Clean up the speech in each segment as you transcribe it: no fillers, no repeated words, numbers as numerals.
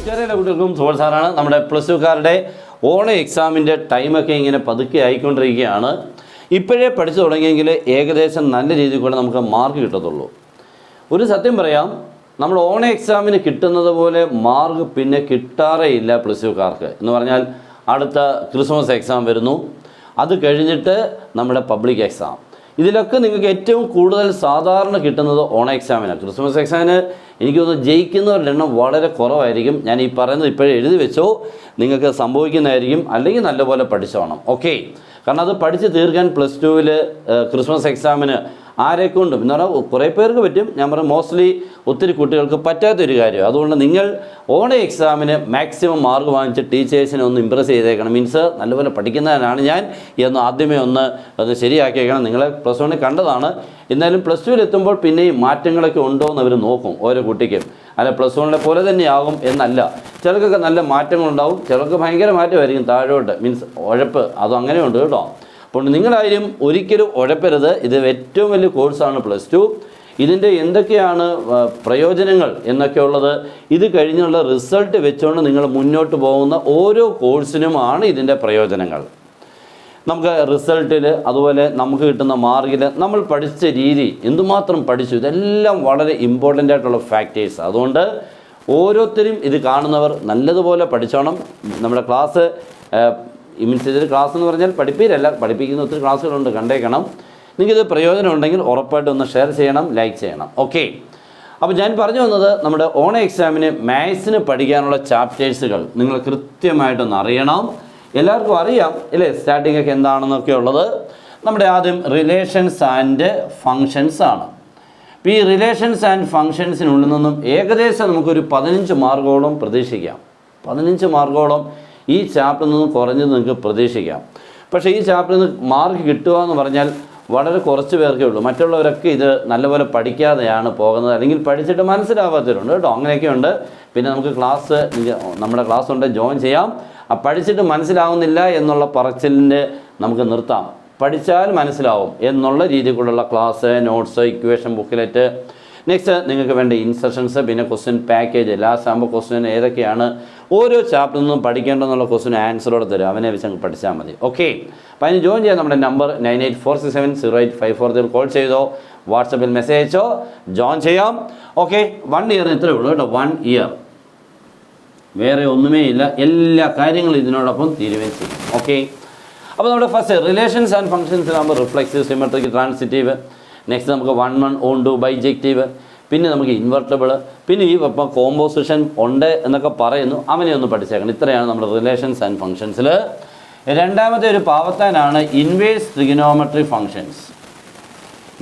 ചെറിയ കുട്ടികൾക്കും സുഹൃത്ത് സാറാണ്. നമ്മുടെ പ്ലസ് ടുക്കാരുടെ ഓണ എക്സാമിൻ്റെ ടൈമൊക്കെ ഇങ്ങനെ പതുക്കെ ആയിക്കൊണ്ടിരിക്കുകയാണ്. ഇപ്പോഴേ പഠിച്ചു തുടങ്ങിയെങ്കിൽ ഏകദേശം നല്ല രീതിയിൽ കൂടെ നമുക്ക് മാർക്ക് കിട്ടത്തുള്ളൂ. ഒരു സത്യം പറയാം, നമ്മൾ ഓണ എക്സാമിന് കിട്ടുന്നത് പോലെ മാർക്ക് പിന്നെ കിട്ടാറേ ഇല്ല പ്ലസ് ടുക്കാർക്ക്. എന്ന് പറഞ്ഞാൽ അടുത്ത ക്രിസ്മസ് എക്സാം വരുന്നു, അത് കഴിഞ്ഞിട്ട് നമ്മുടെ പബ്ലിക് എക്സാം. ഇതിലൊക്കെ നിങ്ങൾക്ക് ഏറ്റവും കൂടുതൽ സാധാരണ കിട്ടുന്നത് ഓണ എക്സാമിനാണ്. ക്രിസ്മസ് എക്സാമിന് എനിക്ക് തോന്നുന്നു ജയിക്കുന്നവരുടെ എണ്ണം വളരെ കുറവായിരിക്കും. ഞാൻ ഈ പറയുന്നത് ഇപ്പോഴേ എഴുതി വെച്ചോ, നിങ്ങൾക്ക് സംഭവിക്കുന്നതായിരിക്കും. അല്ലെങ്കിൽ നല്ലപോലെ പഠിച്ചോണം. ഓക്കെ, കാരണം അത് പഠിച്ച് തീർക്കാൻ പ്ലസ് ടുവിൽ ക്രിസ്മസ് എക്സാമിന് ആരെക്കൊണ്ടും എന്ന് പറഞ്ഞാൽ കുറേ പേർക്ക് പറ്റും. ഞാൻ പറഞ്ഞു മോസ്റ്റ്ലി ഒത്തിരി കുട്ടികൾക്ക് പറ്റാത്തൊരു കാര്യം. അതുകൊണ്ട് നിങ്ങൾ ഓണ എക്സാമിന് മാക്സിമം മാർക്ക് വാങ്ങിച്ച് ടീച്ചേഴ്സിനെ ഒന്ന് ഇമ്പ്രസ് ചെയ്തേക്കണം. മീൻസ് നല്ലപോലെ പഠിക്കുന്നതിനാണ് ഞാൻ എന്ന് ആദ്യമേ അത് ശരിയാക്കിയേക്കണം. നിങ്ങളെ പ്ലസ് വണ്ണിൽ കണ്ടതാണ്. എന്നാലും പ്ലസ് ടുവിൽ എത്തുമ്പോൾ പിന്നെയും മാറ്റങ്ങളൊക്കെ ഉണ്ടോ എന്ന് അവർ നോക്കും ഓരോ കുട്ടിക്കും. അല്ല പ്ലസ് വണ്ണിലെ പോലെ തന്നെയാകും എന്നല്ല. ചിലർക്കൊക്കെ നല്ല മാറ്റങ്ങളുണ്ടാവും, ചിലർക്ക് ഭയങ്കര മാറ്റമായിരിക്കും താഴോട്ട്. മീൻസ് ഉഴപ്പ് അതും അങ്ങനെയുണ്ട് കേട്ടോ. അപ്പോൾ നിങ്ങളാരും ഒരിക്കലും ഉഴപ്പരുത്. ഇത് ഏറ്റവും വലിയ കോഴ്സാണ് പ്ലസ് ടു. ഇതിൻ്റെ എന്തൊക്കെയാണ് പ്രയോജനങ്ങൾ എന്നൊക്കെയുള്ളത് ഇത് കഴിഞ്ഞുള്ള റിസൾട്ട് വെച്ചുകൊണ്ട് നിങ്ങൾ മുന്നോട്ട് പോകുന്ന ഓരോ കോഴ്സിനുമാണ് ഇതിൻ്റെ പ്രയോജനങ്ങൾ. നമുക്ക് റിസൾട്ടിൽ അതുപോലെ നമുക്ക് കിട്ടുന്ന മാർക്കിൽ നമ്മൾ പഠിച്ച രീതി എന്തുമാത്രം പഠിച്ചു, ഇതെല്ലാം വളരെ ഇമ്പോർട്ടൻ്റ് ആയിട്ടുള്ള ഫാക്ടേഴ്സ്. അതുകൊണ്ട് ഓരോരുത്തരും ഇത് കാണുന്നവർ നല്ലതുപോലെ പഠിച്ചോണം. നമ്മുടെ ക്ലാസ് മീൻസ് ഇതിൽ ക്ലാസ് എന്ന് പറഞ്ഞാൽ പഠിപ്പിക്കലല്ല, പഠിപ്പിക്കുന്ന ഒത്തിരി ക്ലാസ്സുകളുണ്ട്, കണ്ടേക്കണം. നിങ്ങൾക്കിത് പ്രയോജനം ഉണ്ടെങ്കിൽ ഉറപ്പായിട്ടും ഒന്ന് ഷെയർ ചെയ്യണം, ലൈക്ക് ചെയ്യണം. ഓക്കെ, അപ്പോൾ ഞാൻ പറഞ്ഞു വന്നത് നമ്മുടെ ഓണ എക്സാമിന് മാത്സിന് പഠിക്കാനുള്ള ചാപ്റ്റേഴ്സുകൾ നിങ്ങൾ കൃത്യമായിട്ടൊന്ന് അറിയണം. എല്ലാവർക്കും അറിയാം അല്ലേ സ്റ്റാർട്ടിംഗ് ഒക്കെ എന്താണെന്നൊക്കെ ഉള്ളത്. നമ്മുടെ ആദ്യം റിലേഷൻസ് ആൻഡ് ഫങ്ഷൻസ് ആണ്. അപ്പോൾ ഈ റിലേഷൻസ് ആൻഡ് ഫങ്ഷൻസിനുള്ളിൽ നിന്നും ഏകദേശം നമുക്കൊരു 15 മാർക്കോളം പ്രതീക്ഷിക്കാം. 15 മാർക്കോളം ഈ ചാപ്റ്ററിൽ നിന്നും കുറഞ്ഞത് നിങ്ങൾക്ക് പ്രതീക്ഷിക്കാം. പക്ഷേ ഈ ചാപ്റ്ററിൽ നിന്ന് മാർക്ക് കിട്ടുക എന്ന് പറഞ്ഞാൽ വളരെ കുറച്ച് പേർക്കേ ഉള്ളൂ. മറ്റുള്ളവരൊക്കെ ഇത് നല്ലപോലെ പഠിക്കാതെയാണ് പോകുന്നത്, അല്ലെങ്കിൽ പഠിച്ചിട്ട് മനസ്സിലാവാത്തവരുണ്ട് കേട്ടോ. അങ്ങനെയൊക്കെ ഉണ്ട്. പിന്നെ നമുക്ക് ക്ലാസ് നമ്മുടെ ക്ലാസ് ഉണ്ട്, ജോയിൻ ചെയ്യാം. പഠിച്ചിട്ട് മനസ്സിലാവുന്നില്ല എന്നുള്ള പറച്ചിലിൻ്റെ നമുക്ക് നിർത്താം. പഠിച്ചാൽ മനസ്സിലാവും എന്നുള്ള രീതിയിലുള്ള class, notes, equation booklet, next നിങ്ങൾക്ക് വേണ്ട ഇൻസ്ട്രക്ഷൻസ്, പിന്നെ ക്വസ്റ്റ്യൻ പാക്കേജ്, ലാസ്റ്റ് ആകുമ്പോൾ ക്വസ്റ്റ്യൻ ഏതൊക്കെയാണ് ഓരോ ചാപ്റ്ററിൽ നിന്നും പഠിക്കേണ്ടതെന്നുള്ള ക്വസ്റ്റ്യൻ ആൻസറോടെ തരും. അവനെ വെച്ച് അങ്ങ് പഠിച്ചാൽ മതി. ഓക്കെ, അപ്പോൾ അതിന് ജോയിൻ ചെയ്യാൻ നമ്മുടെ നമ്പർ 9846708540 കോൾ ചെയ്തോ, വാട്സപ്പിൽ മെസ്സേജ് അയച്ചോ, ജോയിൻ ചെയ്യാം. ഓക്കെ, 1 ഇയർ ഇത്രയേ ഉള്ളൂ കേട്ടോ. 1 ഇയർ, വേറെ ഒന്നുമേ ഇല്ല. എല്ലാ കാര്യങ്ങളും ഇതിനോടൊപ്പം തീരുകയും ചെയ്യും. ഓക്കെ, അപ്പോൾ നമ്മുടെ ഫസ്റ്റ് റിലേഷൻസ് ആൻഡ് ഫങ്ഷൻസിനാകുമ്പോൾ റിഫ്ലെക്സീവ്, സിമെട്രിക്, ട്രാൻസിറ്റീവ്. നെക്സ്റ്റ് നമുക്ക് 1 1 ഓൺ ടു ബൈജക്റ്റീവ്, പിന്നെ നമുക്ക് ഇൻവെർട്ടബിൾ, പിന്നെ ഈ ഇപ്പം കോമ്പോസിഷൻ ഉണ്ട് എന്നൊക്കെ പറയുന്നു. അവനെ ഒന്ന് പഠിച്ചേക്കണം. ഇത്രയാണ് നമ്മുടെ റിലേഷൻസ് ആൻഡ് ഫങ്ഷൻസിൽ. രണ്ടാമത്തെ ഒരു പാവത്താനാണ് inverse trigonometry functions.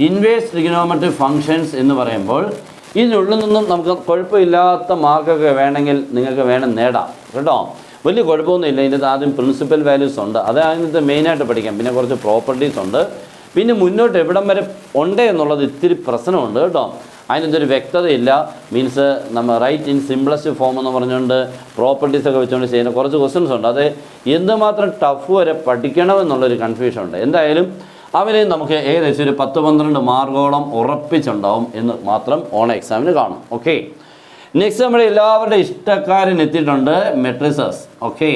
Inverse trigonometry functions എന്ന് പറയുമ്പോൾ ഇതിനുള്ളിൽ നിന്നും നമുക്ക് കുഴപ്പമില്ലാത്ത മാർക്കൊക്കെ വേണമെങ്കിൽ നിങ്ങൾക്ക് വേണം നേടാം കേട്ടോ. വലിയ കുഴപ്പമൊന്നുമില്ല. ഇതിൻ്റെ ആദ്യം പ്രിൻസിപ്പൽ വാല്യൂസ് ഉണ്ട്, അത് അതിനകത്ത് മെയിനായിട്ട് പഠിക്കാം. പിന്നെ കുറച്ച് പ്രോപ്പർട്ടീസ് ഉണ്ട്. പിന്നെ മുന്നോട്ട് എവിടം വരെ ഉണ്ട് എന്നുള്ളത് ഇത്തിരി പ്രശ്നമുണ്ട് കേട്ടോ. അതിനൊരു വ്യക്തതയില്ല. മീൻസ് നമ്മൾ റൈറ്റ് ഇൻ സിംപ്ലസ്റ്റ് ഫോം എന്ന് പറഞ്ഞുകൊണ്ട് പ്രോപ്പർട്ടീസൊക്കെ വെച്ചുകൊണ്ട് ചെയ്യുന്ന കുറച്ച് ക്വസ്റ്റ്യൻസ് ഉണ്ട്. അത് എന്തുമാത്രം ടഫ് വരെ പഠിക്കണമെന്നുള്ളൊരു കൺഫ്യൂഷൻ ഉണ്ട്. എന്തായാലും അവരെ നമുക്ക് ഏകദേശം ഒരു 10-12 മാർക്കോളം ഉറപ്പിച്ചുണ്ടാവും എന്ന് മാത്രം ഓണ എക്സാമിന് കാണും. ഓക്കെ, നെക്സ്റ്റ് നമ്മുടെ എല്ലാവരുടെ ഇഷ്ടക്കാരൻ എത്തിയിട്ടുണ്ട്, മെട്രിസസ്. ഓക്കെ,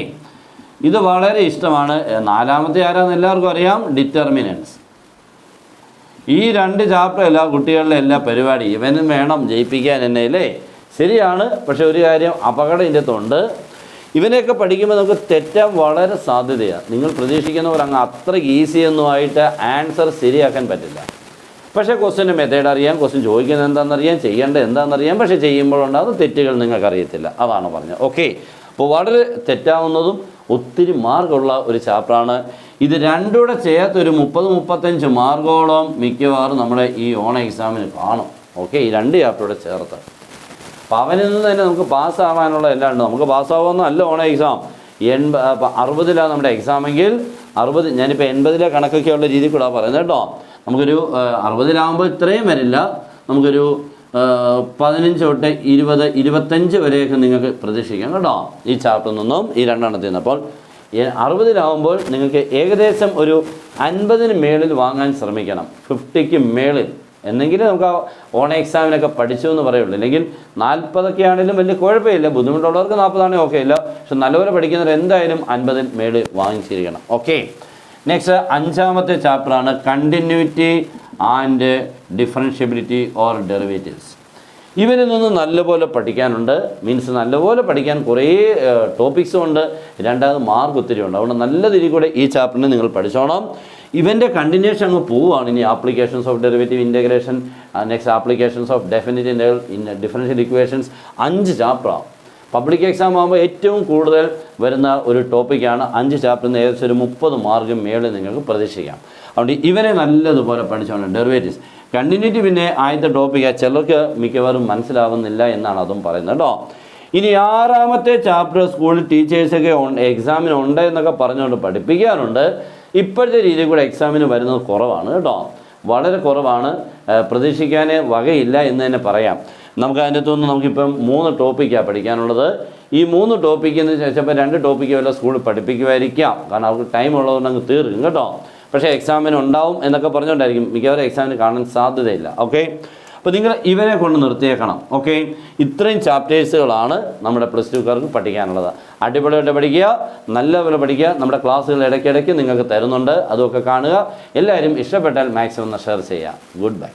ഇത് വളരെ ഇഷ്ടമാണ്. നാലാമത്തെ ആരാന്ന് എല്ലാവർക്കും അറിയാം, ഡിറ്റർമിനൻസ്. ഈ 2 ചാപ്റ്റർ എല്ലാ കുട്ടികളുടെ എല്ലാ പരിപാടി ഇവനും വേണം ജയിപ്പിക്കാൻ എന്നെ അല്ലേ. ശരിയാണ്. പക്ഷേ ഒരു കാര്യം അപകടം ഇതിൻ്റെ അകത്തുണ്ട്. ഇവനെയൊക്കെ പഠിക്കുമ്പോൾ നമുക്ക് തെറ്റാൻ വളരെ സാധ്യതയാണ്. നിങ്ങൾ പ്രതീക്ഷിക്കുന്നവർ അങ്ങ് അത്ര ഈസിയൊന്നുമായിട്ട് ആൻസർ ശരിയാക്കാൻ പറ്റില്ല. പക്ഷേ ക്വസ്റ്റ്യൻ്റെ മെത്തേഡ് അറിയാം, ക്വസ്റ്റ്യൻ ചോദിക്കുന്നത് എന്താണെന്നറിയാം, ചെയ്യേണ്ടത് എന്താണെന്നറിയാം. പക്ഷേ ചെയ്യുമ്പോഴുണ്ടാകുന്ന തെറ്റുകൾ നിങ്ങൾക്കറിയത്തില്ല. അതാണ് പറഞ്ഞത്. ഓക്കെ, അപ്പോൾ വളരെ തെറ്റാവുന്നതും ഒത്തിരി മാർക്കുള്ള ഒരു ചാപ്റ്ററാണ് ഇത്. രണ്ടുകൂടെ ചേർത്ത് ഒരു 30-35 മാർക്കോളം മിക്കവാറും നമ്മുടെ ഈ ഓണ എക്സാമിന് കാണും. ഓക്കെ, ഈ 2 ചാപ്റ്ററോടെ ചേർത്ത്. അപ്പോൾ അവനിൽ നിന്ന് തന്നെ നമുക്ക് പാസ്സാവാനുള്ള എല്ലാം ഉണ്ട്. നമുക്ക് പാസ്സാവുന്നതല്ല ഓണ എക്സാം. 60 നമ്മുടെ എക്സാമെങ്കിൽ 60, ഞാനിപ്പോൾ 80 കണക്കൊക്കെയുള്ള രീതിയിൽ കൂടെ പറയുന്നത് കേട്ടോ. നമുക്കൊരു 60 ഇത്രയും വരില്ല. നമുക്കൊരു 15 തൊട്ട് 20, 25 വരെയൊക്കെ നിങ്ങൾക്ക് പ്രതീക്ഷിക്കാം കേട്ടോ ഈ ചാപ്റ്ററിൽ നിന്നും, ഈ 2 എണ്ണത്തിൽ നിന്ന്. അപ്പോൾ 60 നിങ്ങൾക്ക് ഏകദേശം ഒരു 50 മേളിൽ വാങ്ങാൻ ശ്രമിക്കണം. 50ക്ക് മേളിൽ എന്നെങ്കിലും നമുക്ക് ആ ഓണ എക്സാമിനൊക്കെ പഠിച്ചു എന്ന് പറയുള്ളൂ. അല്ലെങ്കിൽ 40 ആണെങ്കിലും വലിയ കുഴപ്പമില്ല, ബുദ്ധിമുട്ടുള്ളവർക്ക് 40 ആണെങ്കിൽ ഓക്കെ ഇല്ല, പക്ഷെ നല്ലപോലെ പഠിക്കുന്നവർ എന്തായാലും 50 മേളിൽ വാങ്ങിച്ചിരിക്കണം. ഓക്കെ, നെക്സ്റ്റ് 5ാമത്തെ ചാപ്റ്ററാണ് continuity and differentiability or derivatives. ഇവരിൽ നിന്ന് നല്ലപോലെ പഠിക്കാനുണ്ട്. മീൻസ് നല്ലപോലെ പഠിക്കാൻ കുറേ ടോപ്പിക്സും ഉണ്ട്, രണ്ടാമത് മാർക്ക് ഒത്തിരി ഉണ്ട്. അതുകൊണ്ട് നല്ല രീതിയിൽ കൂടെ ഈ ചാപ്റ്ററിനെ നിങ്ങൾ പഠിച്ചോണം. ഇവൻ്റെ കണ്ടിന്യൂഷൻ അങ്ങ് പോവുകയാണ്. ഇനി applications of derivative integration, next applications of definite integral in differential equations, 5 ചാപ്റ്ററാണ്. പബ്ലിക് എക്സാം ആകുമ്പോൾ ഏറ്റവും കൂടുതൽ വരുന്ന ഒരു ടോപ്പിക്കാണ്. 5 ചാപ്റ്ററിൽ നിന്ന് ഏകദേശം ഒരു 30 മാർക്കും മേളിൽ നിങ്ങൾക്ക് പ്രതീക്ഷിക്കാം. അതുകൊണ്ട് ഇവനെ നല്ലതുപോലെ പഠിച്ചോണം. ഡെറിവേറ്റീവ്സ്, കണ്ടിന്യൂറ്റി പിന്നെ ആദ്യത്തെ ടോപ്പിക്കാണ്, ചിലർക്ക് മിക്കവാറും മനസ്സിലാവുന്നില്ല എന്നാണ് അതും പറയുന്നത് കേട്ടോ. ഇനി 6ാമത്തെ ചാപ്റ്റർ സ്കൂളിൽ ടീച്ചേഴ്സൊക്കെ എക്സാമിന് ഉണ്ട് എന്നൊക്കെ പറഞ്ഞുകൊണ്ട് പഠിപ്പിക്കാറുണ്ട്. ഇപ്പോഴത്തെ രീതിയിൽ കൂടെ എക്സാമിന് വരുന്നത് കുറവാണ് കേട്ടോ, വളരെ കുറവാണ്. പ്രതീക്ഷിക്കാൻ വകയില്ല എന്ന് തന്നെ പറയാം. നമുക്ക് അതിൻ്റെ അകത്തുനിന്ന് നമുക്കിപ്പം 3 ടോപ്പിക്കാണ് പഠിക്കാനുള്ളത്. ഈ 3 ടോപ്പിക്കെന്ന് ചോദിച്ചപ്പോൾ 2 ടോപ്പിക്ക് വല്ല സ്കൂളിൽ പഠിപ്പിക്കുമായിരിക്കാം, കാരണം അവർക്ക് ടൈം ഉള്ളതുകൊണ്ട് അങ്ങ് തീർക്കും കേട്ടോ. പക്ഷേ എക്സാമിന് ഉണ്ടാവും എന്നൊക്കെ പറഞ്ഞുകൊണ്ടായിരിക്കും മിക്കവാറും എക്സാമിന് കാണാൻ സാധ്യതയില്ല. ഓക്കെ, അപ്പോൾ നിങ്ങൾ ഇവരെ കൊണ്ട് നിർത്തിയേക്കണം. ഓക്കെ, ഇത്രയും ചാപ്റ്റേഴ്സുകളാണ് നമ്മുടെ +2കാർക്ക് പഠിക്കാനുള്ളത്. അടിപൊളിയായിട്ട് പഠിക്കുക, നല്ലപോലെ പഠിക്കുക. നമ്മുടെ ക്ലാസ്സുകൾ ഇടയ്ക്കിടയ്ക്ക് നിങ്ങൾക്ക് തരുന്നുണ്ട്, അതൊക്കെ കാണുക. എല്ലാവരും ഇഷ്ടപ്പെട്ടാൽ മാക്സിമം ഷെയർ ചെയ്യുക. Good bye.